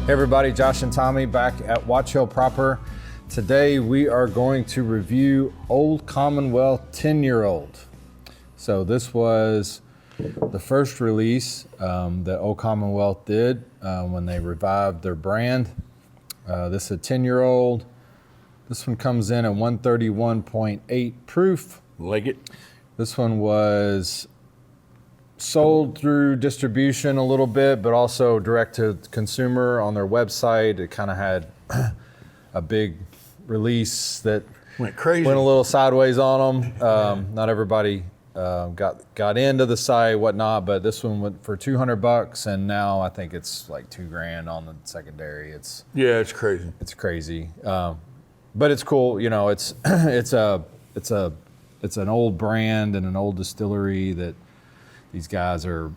Hey everybody, Josh and Tommy back at Watch Hill Proper. Today we are going to review Old Commonwealth 10-year-old. So this was the first release that Old Commonwealth did when they revived their brand. This is a 10-year-old. This one comes in at 131.8 proof. Like it. This one was sold through distribution a little bit, but also direct to consumer on their website. It kind of had a big release that Went crazy. went a little sideways on them. Not everybody got into the site, whatnot, but this one went for $200, and now I think it's like $2,000 on the secondary. It's crazy. It's crazy, but it's cool. You know, it's it's an old brand and an old distillery that these guys are,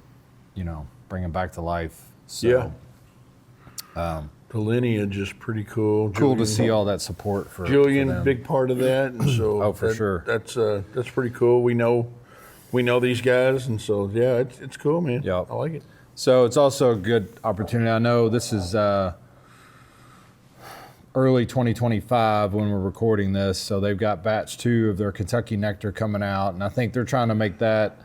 you know, bringing back to life. So, the lineage is pretty cool. Cool to see all that support for Julian, for them. big part of that, and so Oh, for sure. That's pretty cool. We know these guys, and so yeah, it's cool, man. Yep. I like it. So it's also a good opportunity. I know this is early 2025 when we're recording this, so they've got batch 2 of their Kentucky Nectar coming out, and I think they're trying to make that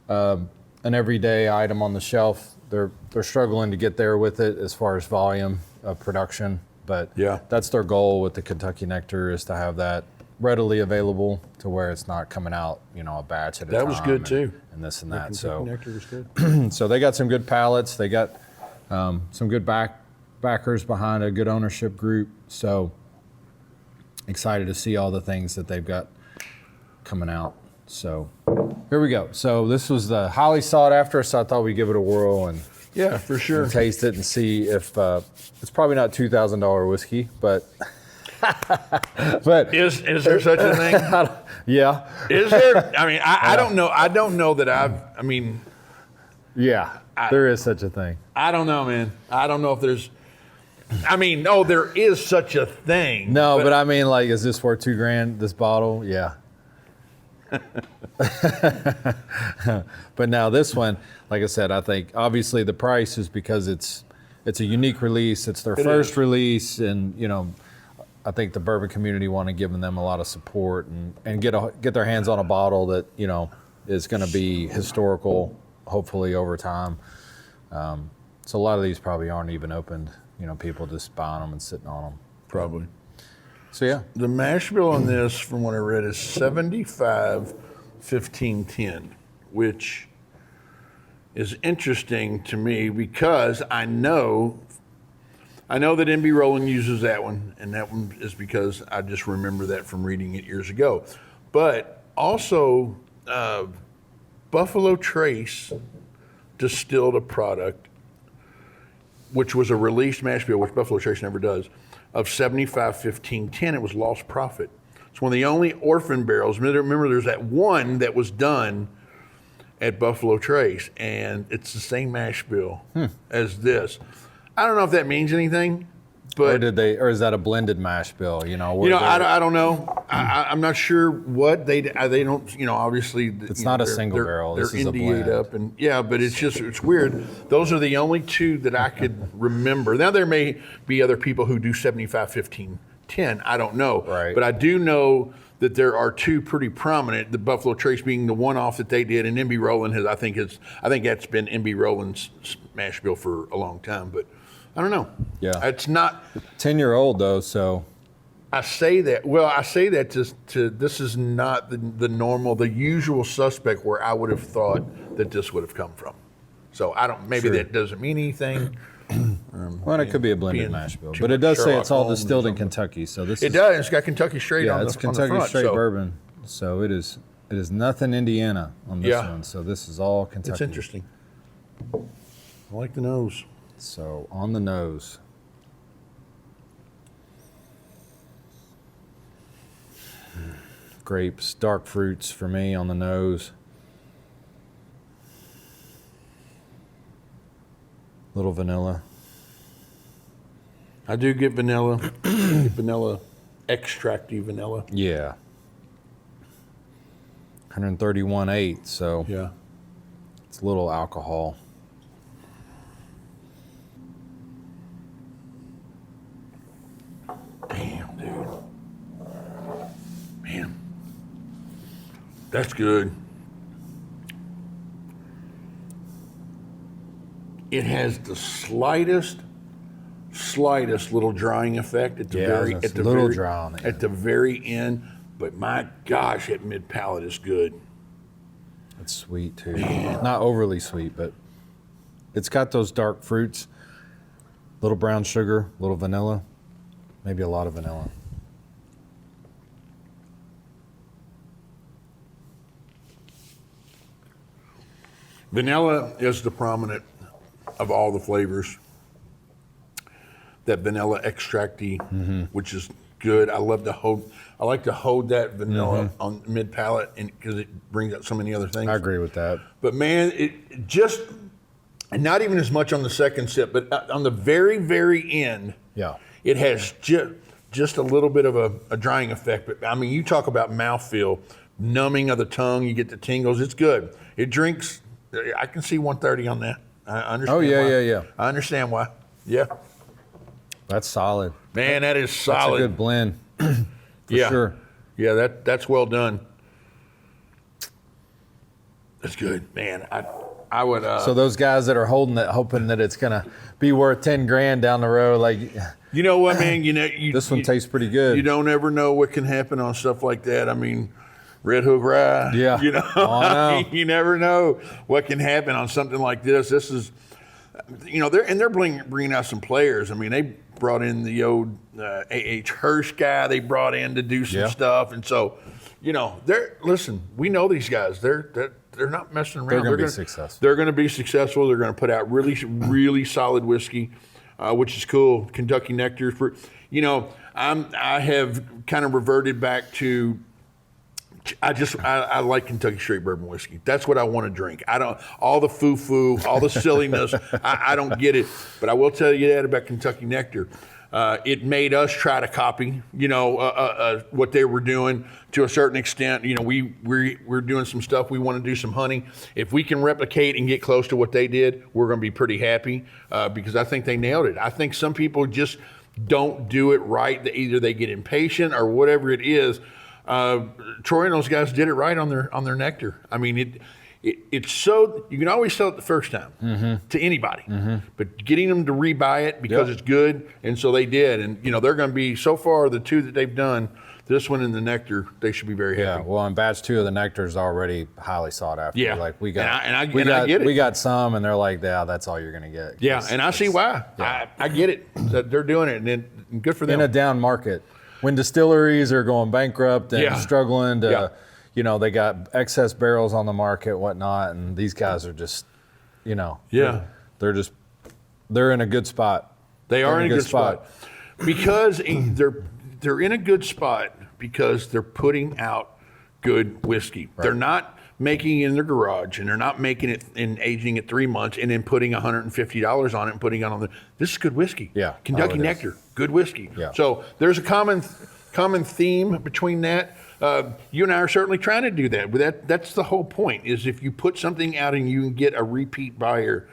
an everyday item on the shelf. They're struggling to get there with it as far as volume of production, but Yeah. that's their goal with the Kentucky Nectar, is to have that readily available to where it's not coming out, you know, a batch at a time. That was good too. And this and The that. Kentucky So Nectar was good. so they got some good pallets. They got some good backers behind a good ownership group. So excited to see all the things that they've got coming out. So here we go. So this was the highly sought after, so I thought we'd give it a whirl and Yeah, for sure. taste it and see if it's probably not $2,000 whiskey, but but Is there such a thing? yeah, Is there? I mean, I don't know. I don't know that I mean, yeah, there is such a thing. I don't know, man. I don't know if there's. I mean, no, there is such a thing. No, but I mean, like, is this worth $2,000? This bottle, yeah. But now this one, like I said, I think obviously the price is because it's a unique release. It's their first release, and you know, I think the bourbon community want to give them a lot of support and get their hands on a bottle that, you know, is going to be historical, hopefully over time. So a lot of these probably aren't even opened. You know, people just buying them and sitting on them. Probably. So yeah, The mash bill on this, from what I read, is 75, 15, 10, which is interesting to me because I know that MB Roland uses that one, and that one is because I just remember that from reading it years ago. But also, Buffalo Trace distilled a product, which was a released mash bill, which Buffalo Trace never does, of 75, 15, 10. It was Lost Prophet. It's one of the only orphan barrels. Remember, there's that one that was done at Buffalo Trace, and it's the same mash bill as this. I don't know if that means anything, but or is that a blended mash bill? You know, I don't know. I'm not sure what they don't. You know, obviously It's not a single barrel. They're This is a NDA'd blend. up, and yeah, but it's weird. Those are the only two that I could remember. Now there may be other people who do 75, 15, 10. I don't know, Right. But I do know that there are two pretty prominent. The Buffalo Trace being the one-off that they did, and MB Roland has. I think that's been MB Roland's mash bill for a long time, but. I don't know. Yeah. It's not 10-year-old though, so I say that. Well, I say that to this is not the normal, the usual suspect where I would have thought that this would have come from. So I don't. Maybe Sure. that doesn't mean anything. well, it could be a blended being mash bill, too but it much does say Sherlock it's all Holmes or distilled in something. Kentucky. So this It is does. It's got Kentucky Straight yeah, on it's the on the Kentucky front. straight So bourbon. So it is nothing Indiana on this Yeah. one. So this is all Kentucky. it's interesting. I like the nose. So on the nose. Grapes, dark fruits for me on the nose. Little vanilla. I do get vanilla, vanilla, extracty vanilla. Yeah. 131.8, so Yeah. it's a little alcohol. Damn, dude. Man. That's good. It has the slightest little drying effect at the at the very end. But my gosh, that mid palate is good. It's sweet too. Man. Not overly sweet, but it's got those dark fruits, little brown sugar, little vanilla, maybe a lot of vanilla. Vanilla is the prominent of all the flavors. That vanilla extracty, which is good. I like to hold that vanilla on mid palate, and because it brings out so many other things. I agree with that. But man, it just, and not even as much on the second sip, but on the very, very end, it has just a little bit of a drying effect. But I mean, you talk about mouthfeel, numbing of the tongue, you get the tingles. It's good. It drinks. I can see 130 on that. I understand. Oh yeah. I understand why. Yeah. That's solid. Man, that is solid. That's a good blend. For sure. Yeah, that's well done. That's good, man. I would. So those guys that are holding it, hoping that it's gonna be worth 10 grand down the road, like, you know what, man? This one tastes pretty good. You don't ever know what can happen on stuff like that. I mean, Red Hook Rye. Yeah. You know, I know. You never know what can happen on something like this. This is, they're bringing out some players. I mean, they brought in the old A.H. Hirsch guy. They brought in to do some stuff, and so, listen. We know these guys. They're not messing around. They're going to be successful. They're going to be successful. They're going to put out really, really solid whiskey, which is cool. Kentucky Nectar. I have kind of reverted back to. I like Kentucky straight bourbon whiskey. That's what I want to drink. I don't all the foo-foo, all the silliness. I don't get it. But I will tell you that about Kentucky Nectar. It made us try to copy, what they were doing to a certain extent. We're doing some stuff. We want to do some honey. If we can replicate and get close to what they did, we're going to be pretty happy because I think they nailed it. I think some people just don't do it right. Either they get impatient or whatever it is. Troy and those guys did it right on their nectar. I mean, it's so you can always sell it the first time to anybody, but getting them to rebuy it because it's good, and so they did, and they're going to be so far the two that they've done, this one and the nectar, they should be very happy. Yeah, well, and batch 2 of the nectar is already highly sought after. Yeah, like we got, I get it. We got some, and they're like, yeah, that's all you're going to get. Yeah, and I see why. Yeah. I get it that they're doing it, and good for them. In a down market. When distilleries are going bankrupt and struggling to, they got excess barrels on the market, whatnot, and these guys are just, they're in a good spot. They are in a good spot because they're in a good spot because they're putting out good whiskey. Right. They're not making it in their garage, and they're not making it and aging it 3 months and then putting $150 on it and putting it on this is good whiskey. Yeah. Kentucky Nectar, good whiskey. Yeah. So there's a common theme between that. You and I are certainly trying to do that, but that's the whole point is if you put something out and you can get a repeat buyer,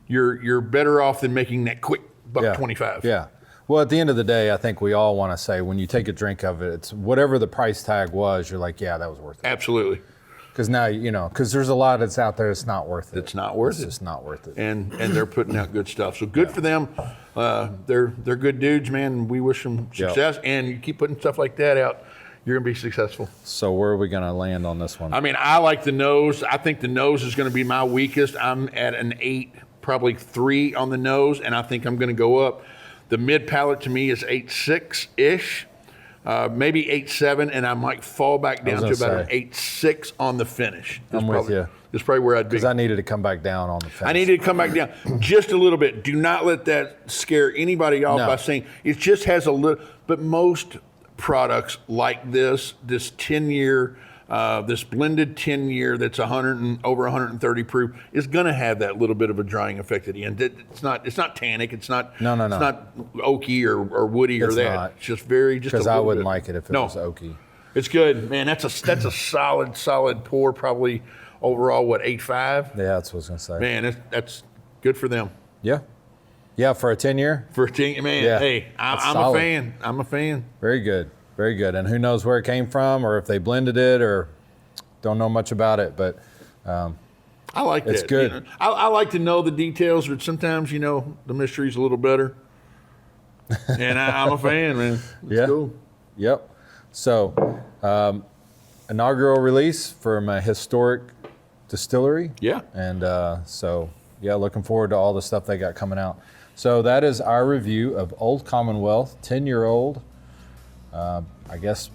you're better off than making that quick $1.25. Yeah. Well, at the end of the day, I think we all want to say when you take a drink of it, it's whatever the price tag was, you're like, yeah, that was worth it. Absolutely. Because now, because there's a lot that's out there that's not worth it. It's not worth it. It's just not worth it. And they're putting out good stuff. So good for them. They're good dudes, man, and we wish them success. Yep. And you keep putting stuff like that out, you're going to be successful. So where are we going to land on this one? I mean, I like the nose. I think the nose is going to be my weakest. I'm at an 8, probably 3 on the nose, and I think I'm going to go up. The mid palate to me is 8.6-ish. Maybe 8.7, and I might fall back down to about an 8.6 on the finish. I'm with you. That's probably where I'd be. Because I needed to come back down on the finish. I needed to come back down just a little bit. Do not let that scare anybody off by saying it just has a little. But most products like this 10-year, this blended 10-year that's over 130 proof is going to have that little bit of a drying effect at the end. It's not tannic. It's not. No. It's not oaky or woody or that. Not. It's just very just. Because I wouldn't bit. like it if it was oaky. It's good, man. That's a solid pour. Probably overall 8.5. Yeah, that's what I was gonna say. Man, that's good for them. Yeah. Yeah, for a 10-year. for a 10. Man, Yeah, hey, that's I'm a solid. fan. I'm a fan. Very good. Very good. And who knows where it came from or if they blended it or don't know much about it, but I like that. It's good. You know, I like to know the details, but sometimes, you know, the mystery's a little better. And I'm a fan, man. It's Yeah. cool. Yep. So, inaugural release from a historic distillery. Yeah. And so, yeah, looking forward to all the stuff they got coming out. So that is our review of Old Commonwealth, 10-year-old. I guess